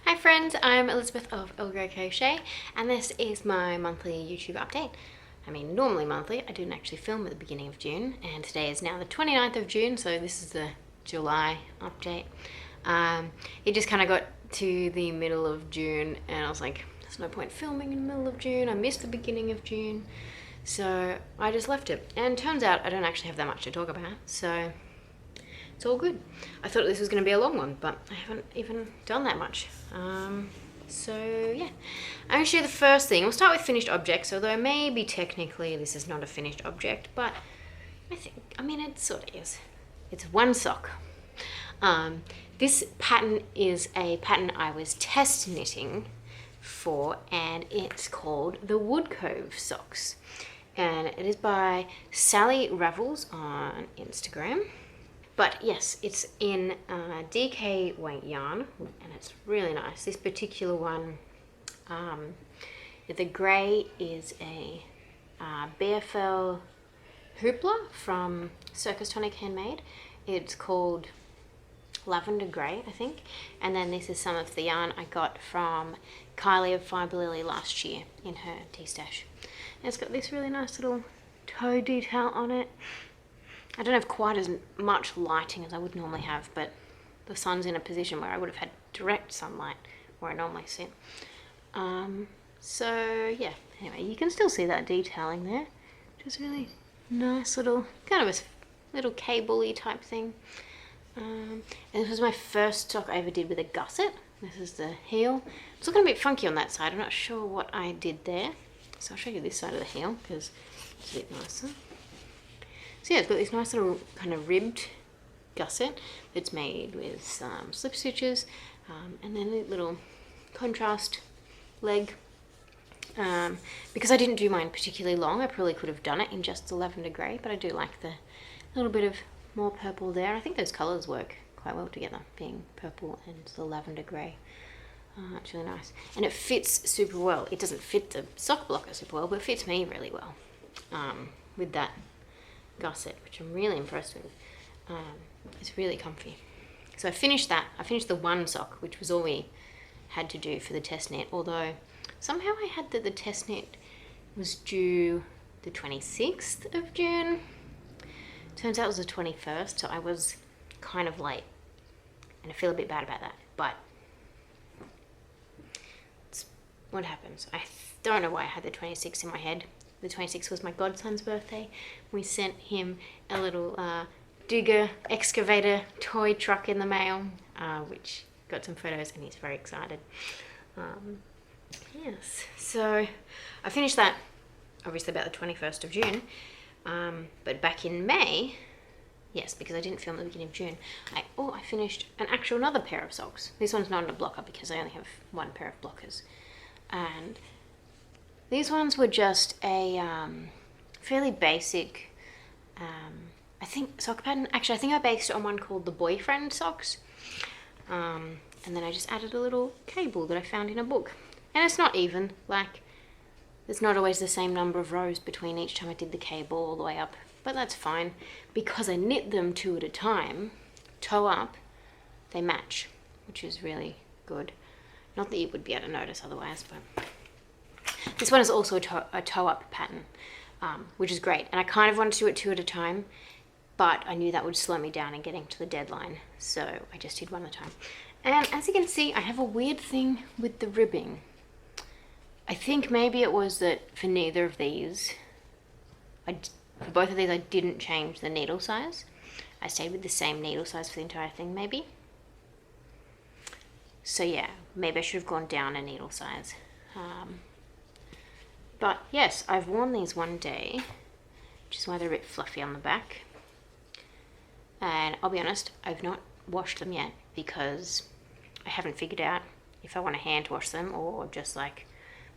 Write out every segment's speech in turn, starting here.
Hi friends, I'm Elizabeth of Earl Crochet and this is my monthly YouTube update. I mean, normally monthly. I didn't actually film at the beginning of June and today is now the 29th of June, so this is the July update. It just kind of got to the middle of June and I was like, there's no point filming in the middle of June. I missed the beginning of June, so I just left it. And turns out I don't actually have that much to talk about, so it's all good. I thought this was going to be a long one, but I haven't even done that much. So yeah, I'm going to share the first thing. We'll start with finished objects, although maybe technically this is not a finished object, but I mean it sort of is. It's one sock. This pattern is a pattern I was test knitting for, and it's called the Wood Cove Socks. And it is by Sally Ravels on Instagram. But yes, it's in DK weight yarn and it's really nice. This particular one, the grey is a bear fell hoopla from Circus Tonic Handmade. It's called Lavender Grey, I think. And then this is some of the yarn I got from Kylie of Fibre Lily last year in her tea stash. And it's got this really nice little toe detail on it. I don't have quite as much lighting as I would normally have, but the sun's in a position where I would have had direct sunlight where I normally sit. So yeah, anyway, you can still see that detailing there. Just really nice little, kind of a little cable-y type thing. And this was my first sock I ever did with a gusset. This is the heel. It's looking a bit funky on that side. I'm not sure what I did there. So I'll show you this side of the heel because it's a bit nicer. So yeah, it's got this nice little kind of ribbed gusset that's made with some slip stitches and then a little contrast leg. Because I didn't do mine particularly long, I probably could have done it in just the lavender grey, but I do like the little bit of more purple there. I think those colours work quite well together, being purple and the lavender grey. It's really nice. And it fits super well. It doesn't fit the sock blocker super well, but it fits me really well with that gusset, which I'm really impressed with. It's really comfy. So I finished that. I finished the one sock, which was all we had to do for the test knit, although somehow I had that the test knit was due the 26th of June. Turns out it was the 21st, so I was kind of late and I feel a bit bad about that, but it's what happens. I don't know why I had the 26th in my head. The 26th was my godson's birthday. We sent him a little digger excavator toy truck in the mail, which got some photos and he's very excited. Yes, so I finished that obviously about the 21st of June, but back in May, yes, because I didn't film at the beginning of June, I finished another pair of socks. This one's not in a blocker because I only have one pair of blockers. And these ones were just a fairly basic, I think, sock pattern. Actually, I think I based it on one called the Boyfriend Socks. And then I just added a little cable that I found in a book. And it's not even, like, there's not always the same number of rows between each time I did the cable all the way up. But that's fine, because I knit them 2 at a time, toe up, they match, which is really good. Not that you would be able to notice otherwise, but this one is also a toe-up pattern, which is great. And I kind of wanted to do it 2 at a time, but I knew that would slow me down in getting to the deadline. So I just did 1 at a time. And as you can see, I have a weird thing with the ribbing. I think maybe it was that for neither of these, for both of these, I didn't change the needle size. I stayed with the same needle size for the entire thing, maybe. So yeah, maybe I should have gone down a needle size. But yes, I've worn these one day, which is why they're a bit fluffy on the back. And I'll be honest, I've not washed them yet because I haven't figured out if I want to hand wash them or just like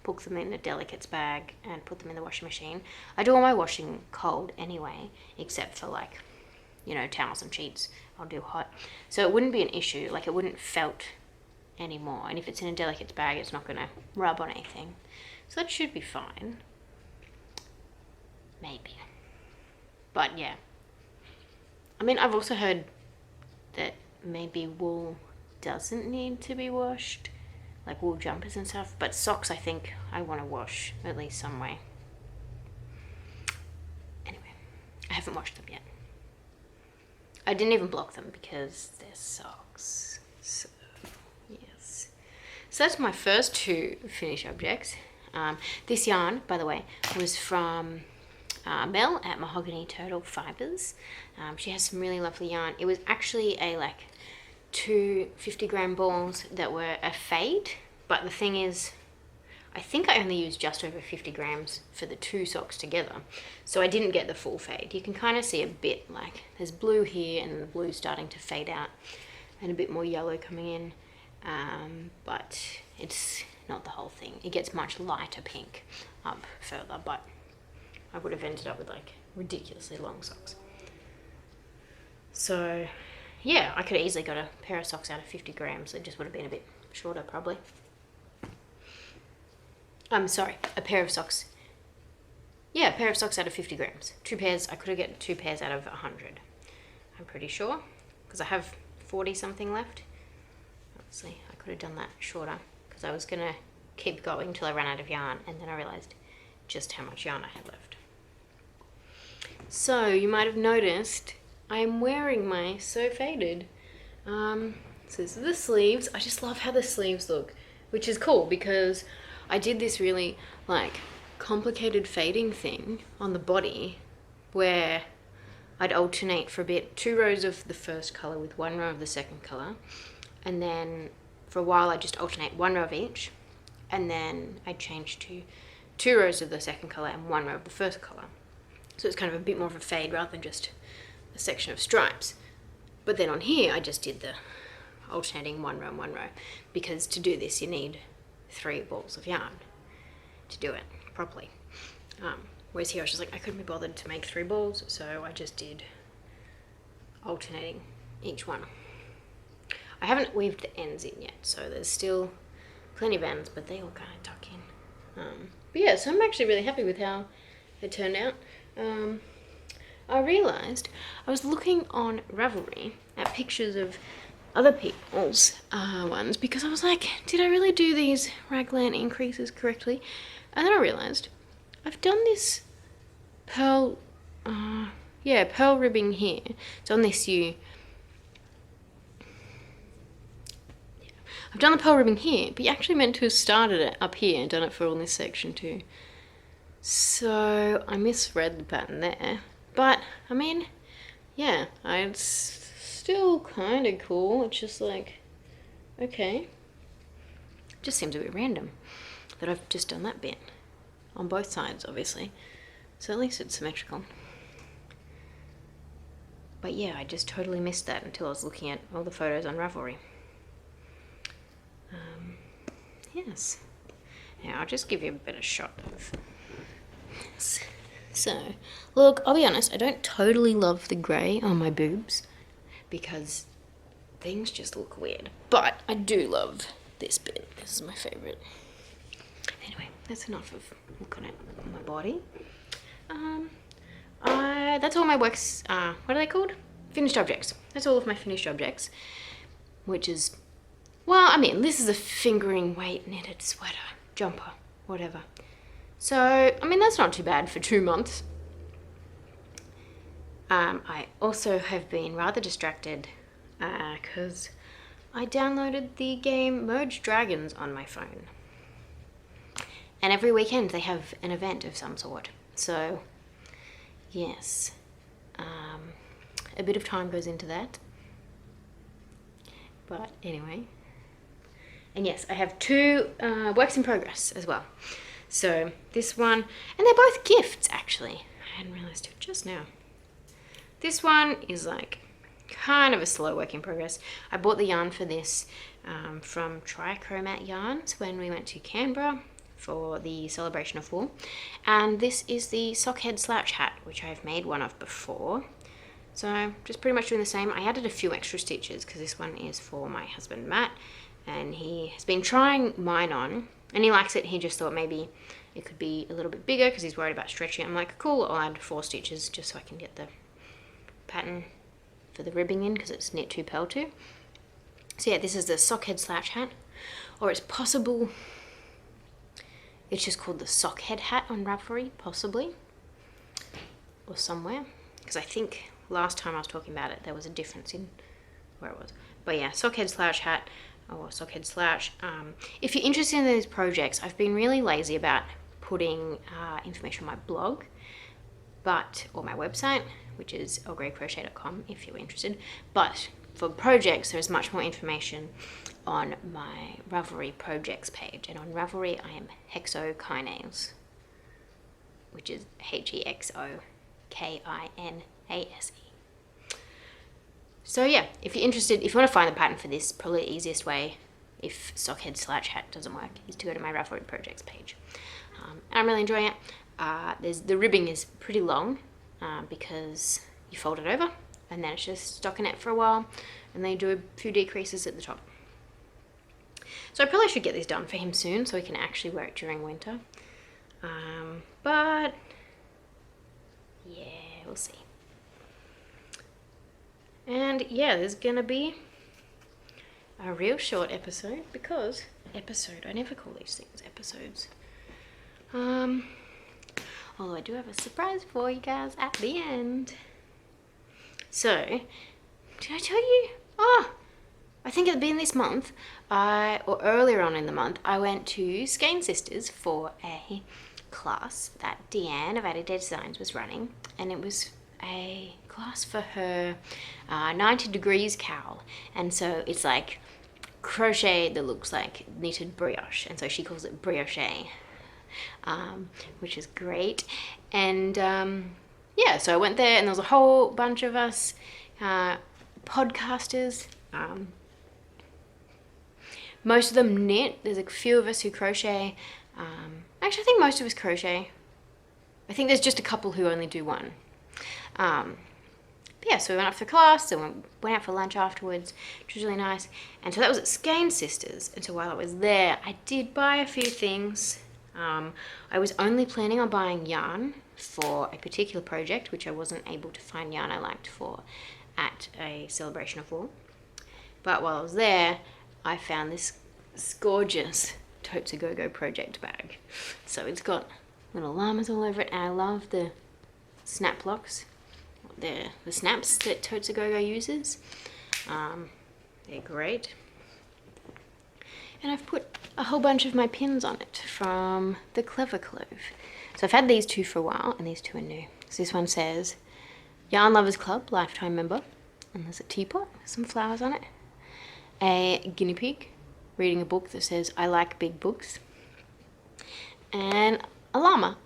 put them in a delicates bag and put them in the washing machine. I do all my washing cold anyway, except for like, you know, towels and sheets, I'll do hot. So it wouldn't be an issue, like it wouldn't felt anymore. And if it's in a delicates bag, it's not going to rub on anything. So that should be fine. Maybe. But yeah. I mean, I've also heard that maybe wool doesn't need to be washed like wool jumpers and stuff, but socks I think I want to wash at least some way. Anyway, I haven't washed them yet. I didn't even block them because they're socks. So, yes. So that's my first two finished objects. This yarn, by the way, was from Mel at Mahogany Turtle Fibers. She has some really lovely yarn. It was actually a like 2 50-gram balls that were a fade, but the thing is, I think I only used just over 50 grams for the two socks together, so I didn't get the full fade. You can kind of see a bit, like there's blue here and the blue starting to fade out and a bit more yellow coming in, but it's not the whole thing. It gets much lighter pink up further, but I would have ended up with like ridiculously long socks. So yeah, I could have easily got a pair of socks out of 50 grams. It just would have been a bit shorter probably. I'm sorry, a pair of socks. Yeah, a pair of socks out of 50 grams. 2 pairs, I could have got 2 pairs out of 100. I'm pretty sure, because I have 40 something left. Obviously, I could have done that shorter, because I was gonna keep going till I ran out of yarn, and then I realized just how much yarn I had left. So, you might have noticed, I'm wearing my So Faded. So this is the sleeves. I just love how the sleeves look, which is cool, because I did this really like complicated fading thing on the body where I'd alternate for a bit 2 rows of the first color with 1 row of the second color, and then for a while I'd just alternate 1 row of each, and then I'd change to 2 rows of the second color and 1 row of the first color. So it's kind of a bit more of a fade rather than just a section of stripes. But then on here I just did the alternating 1 row and 1 row, because to do this you need 3 balls of yarn to do it properly. Whereas here I was just like, I couldn't be bothered to make 3 balls, so I just did alternating each one. I haven't weaved the ends in yet, so there's still plenty of ends, but they all kind of tuck in. But yeah, so I'm actually really happy with how it turned out. I realised I was looking on Ravelry at pictures of other people's ones, because I was like, did I really do these raglan increases correctly? And then I realised I've done this pearl ribbing here. So on this I've done the pearl ribbing here, but you actually meant to have started it up here and done it for all this section too. So I misread the pattern there, but I mean, yeah, it's still kind of cool. It's just like, okay, it just seems a bit random that I've just done that bit on both sides, obviously, so at least it's symmetrical. But yeah, I just totally missed that until I was looking at all the photos on Ravelry. Yes, now I'll just give you a better shot of this. So look, I'll be honest, I don't totally love the grey on my boobs, because things just look weird. But I do love this bit. This is my favourite. Anyway, that's enough of looking at my body. That's all my works, what are they called? Finished objects. That's all of my finished objects, which is, well, I mean, this is a fingering weight knitted sweater, jumper, whatever. So, I mean, that's not too bad for 2 months. I also have been rather distracted because I downloaded the game Merge Dragons on my phone. And every weekend they have an event of some sort. So, yes, a bit of time goes into that. But anyway, and yes, I have 2 works in progress as well. So this one, and they're both gifts actually. I hadn't realised it just now. This one is like kind of a slow work in progress. I bought the yarn for this from Trichromat Yarns when we went to Canberra for the celebration of wool. And this is the sock head slouch hat, which I've made one of before. So just pretty much doing the same. I added a few extra stitches because this one is for my husband Matt, and he has been trying mine on and he likes it. He just thought maybe it could be a little bit bigger because he's worried about stretching. I'm like, cool, I'll add 4 stitches just so I can get the pattern for the ribbing in because it's knit to purl to. So yeah, this is the sock head slouch hat, or it's possible it's just called the sockhead hat on Ravelry, possibly, or somewhere, because I think last time I was talking about it there was a difference in where it was. But yeah, sockhead/hat or sockhead/. If you're interested in these projects, I've been really lazy about putting information on my blog, or my website, which is earlgreycrochet.com if you're interested. But for projects, there's much more information on my Ravelry projects page. And on Ravelry, I am hexokinase, which is HEXOKINASE. So yeah, if you're interested, if you want to find the pattern for this, probably the easiest way, if sockhead/hat doesn't work, is to go to my Ravelry projects page. I'm really enjoying it. The ribbing is pretty long because you fold it over and then it's just stockinette for a while, and then you do a few decreases at the top. So I probably should get this done for him soon so he can actually wear it during winter. But yeah, we'll see. And yeah, there's gonna be a real short episode because I never call these things episodes. Although I do have a surprise for you guys at the end. So, did I tell you? I think at the beginning of this month, or earlier on in the month, I went to Skein Sisters for a class that Deanne of 80 Day Designs was running, and it was a class for her 90 degrees cowl, and so it's like crochet that looks like knitted brioche, and so she calls it brioche, which is great. And yeah, so I went there and there was a whole bunch of us podcasters. Most of them knit. There's a few of us who crochet. Actually, I think most of us crochet. I think there's just a couple who only do one. But yeah, so we went up for class and went out for lunch afterwards, which was really nice. And so that was at Skein Sisters. And so while I was there, I did buy a few things. I was only planning on buying yarn for a particular project, which I wasn't able to find yarn I liked for at a celebration of wool. But while I was there, I found this gorgeous Totes A Go-Go project bag. So it's got little llamas all over it, and I love the snap locks, the snaps that Totes A Go-Go uses. They're great. And I've put a whole bunch of my pins on it from the Clever Clove. So I've had these two for a while, and these two are new. So this one says, Yarn Lovers Club, lifetime member. And there's a teapot with some flowers on it. A guinea pig reading a book that says, I like big books. And a llama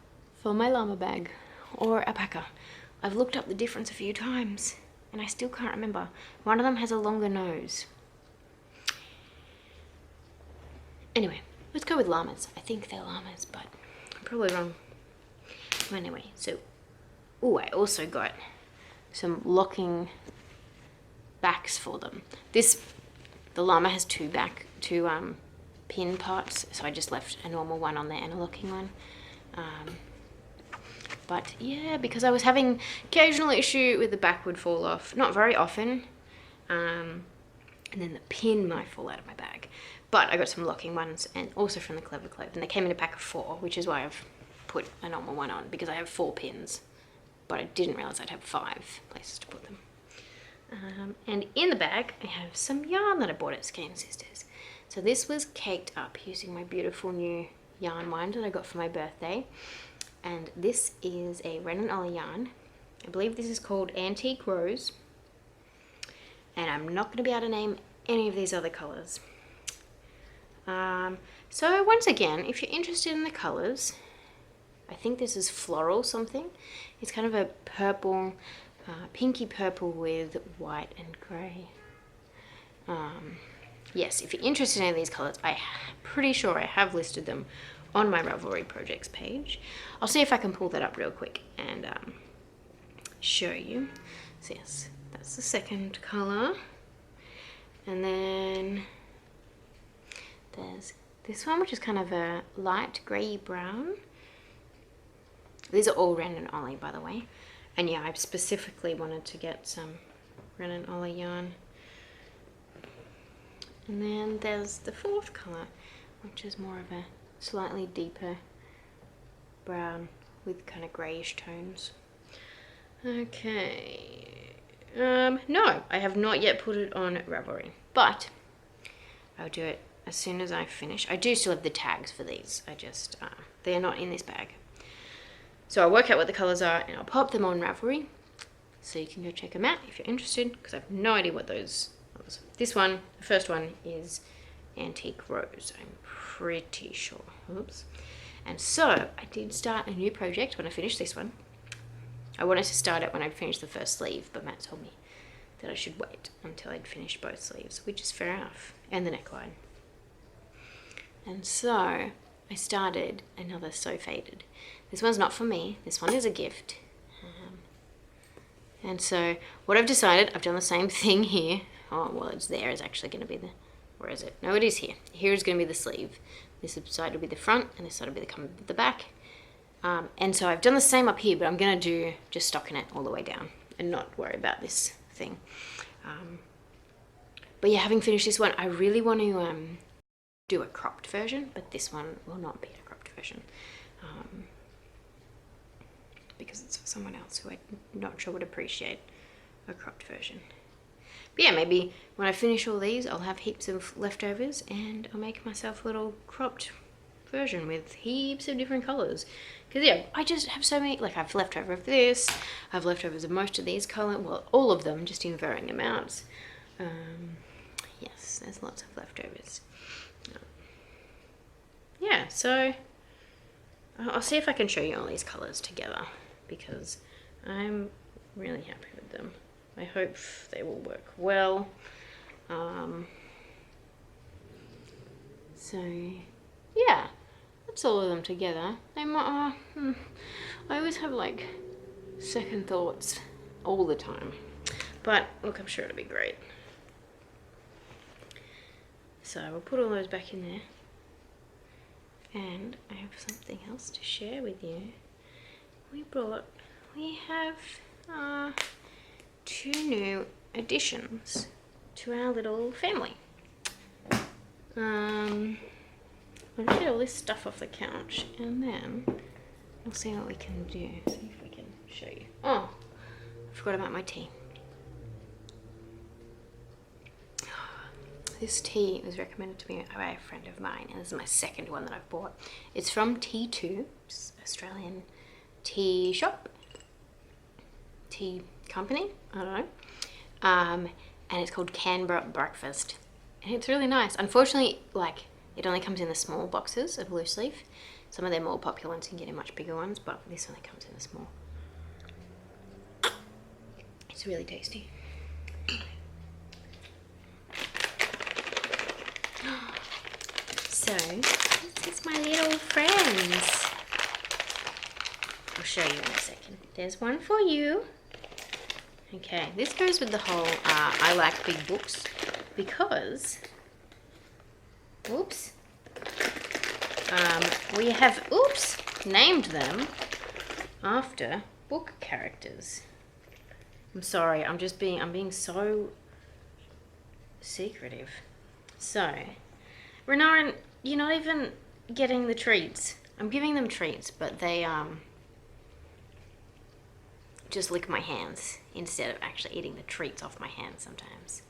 for my llama bag, or alpaca. I've looked up the difference a few times, and I still can't remember. One of them has a longer nose. Anyway, let's go with llamas. I think they're llamas, but I'm probably wrong. Anyway, so, I also got some locking backs for them. The llama has two pin parts, so I just left a normal one on there and a locking one. But yeah, because I was having occasional issue with the back would fall off, not very often, and then the pin might fall out of my bag. But I got some locking ones, and also from the Clever Clove, and they came in a pack of 4, which is why I've put a normal one on, because I have 4 pins, but I didn't realize I'd have 5 places to put them. And in the bag, I have some yarn that I bought at Skein Sisters. So this was caked up using my beautiful new yarn wind that I got for my birthday. And this is a Ren & Ollie yarn. I believe this is called Antique Rose. And I'm not going to be able to name any of these other colours. So once again, if you're interested in the colours, I think this is floral something. It's kind of a purple, pinky purple with white and grey. Yes, if you're interested in any of these colours, I'm pretty sure I have listed them on my Ravelry projects page. I'll see if I can pull that up real quick and show you. So yes, that's the second colour. And then there's this one, which is kind of a light grey brown. These are all Ren & Ollie, by the way. And yeah, I specifically wanted to get some Ren & Ollie yarn. And then there's the fourth colour, which is more of a slightly deeper brown with kind of greyish tones. Okay. No, I have not yet put it on Ravelry, but I'll do it as soon as I finish. I do still have the tags for these. I just, they're not in this bag. So I'll work out what the colours are and I'll pop them on Ravelry so you can go check them out if you're interested, because I have no idea what those are. This one, the first one, is Antique Rose, I'm pretty sure. Oops. And so I did start a new project when I finished this one. I wanted to start it when I'd finished the first sleeve, but Matt told me that I should wait until I'd finished both sleeves, which is fair enough, and the neckline. And so I started another So Faded. This one's not for me, this one is a gift. And so what I've decided, I've done the same thing here. Oh, well, it's there, is actually going to be the, where is it? No, it is here. Here is going to be the sleeve. This side will be the front, and this side will be the back. And so I've done the same up here, but I'm going to do just stocking it all the way down and not worry about this thing. But yeah, having finished this one, I really want to do a cropped version, but this one will not be a cropped version. Because it's for someone else who I'm not sure would appreciate a cropped version. But yeah, maybe when I finish all these, I'll have heaps of leftovers and I'll make myself a little cropped version with heaps of different colours. Because yeah, I just have so many, like I've leftover of this, I've leftovers of most of these colours, well, all of them, just in varying amounts. Yes, there's lots of leftovers. Yeah, so I'll see if I can show you all these colours together, because I'm really happy with them. I hope they will work well. So yeah, that's all of them together. They might, I always have like second thoughts all the time, but look, I'm sure it'll be great. So we'll put all those back in there. And I have something else to share with you. We have 2 new additions to our little family. I'll get all this stuff off the couch and then we'll see what we can do. See if we can show you. Oh, I forgot about my tea. This tea was recommended to me by a friend of mine, and this is my second one that I've bought. It's from T2, just Australian tea shop, tea company, I don't know. And it's called Canberra Breakfast, and it's really nice. Unfortunately, like, it only comes in the small boxes of loose leaf. Some of their more popular ones you can get in much bigger ones, but this only comes in the small. It's really tasty. So, this is my little friends. I'll show you in a second. There's one for you. Okay, this goes with the whole I like big books, because, oops, we have, named them after book characters. I'm sorry, I'm being so secretive. So, Renarin, you're not even getting the treats. I'm giving them treats, but they just lick my hands instead of actually eating the treats off my hands sometimes.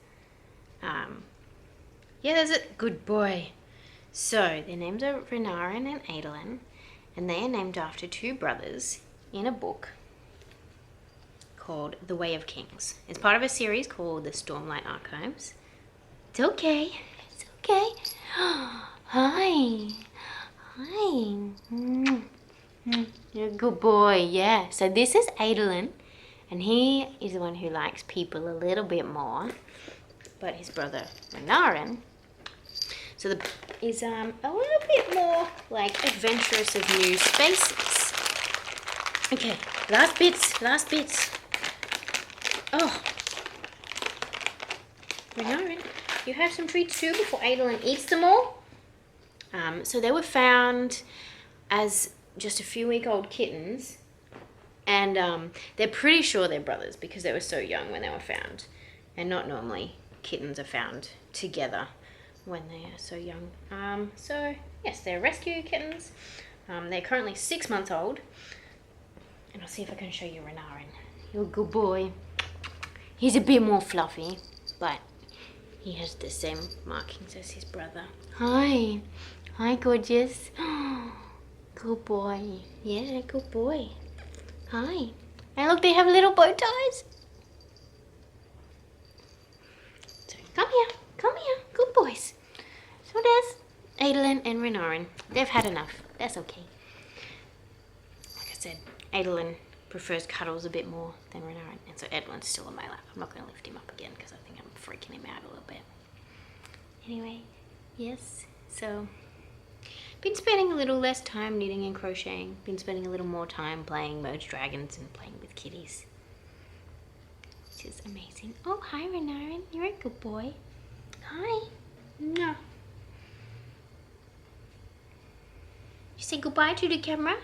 Yeah, there's a good boy. So their names are Renarin and Adolin, and they are named after 2 brothers in a book called The Way of Kings. It's part of a series called the Stormlight Archives. It's okay. It's okay. Hi. Hi. You're a good boy, yeah. So this is Adolin, and he is the one who likes people a little bit more. But his brother Renarin is a little bit more like adventurous of new spaces. Okay, last bits. Oh, Renarin, you have some treats too before Adolin eats them all. So they were found as just a few-week-old kittens, and they're pretty sure they're brothers because they were so young when they were found, and not normally kittens are found together. when they are so young. So yes, they're rescue kittens. They're currently 6 months old. And I'll see if I can show you Renarin. You're a good boy. He's a bit more fluffy, but he has the same markings as his brother. Hi. Hi, gorgeous. Good boy. Yeah, good boy. Hi. And look, they have little bow ties. So come here. Come here. Good boys. So there's Adolin and Renarin. They've had enough. That's okay. Like I said, Adolin prefers cuddles a bit more than Renarin. And so Adolin's still on my lap. I'm not going to lift him up again because I think I'm freaking him out a little bit. Anyway, yes. So, been spending a little less time knitting and crocheting. Been spending a little more time playing Merge Dragons and playing with kitties. Which is amazing. Oh, hi Renarin. You're a good boy. Hi. No. You say goodbye to the camera?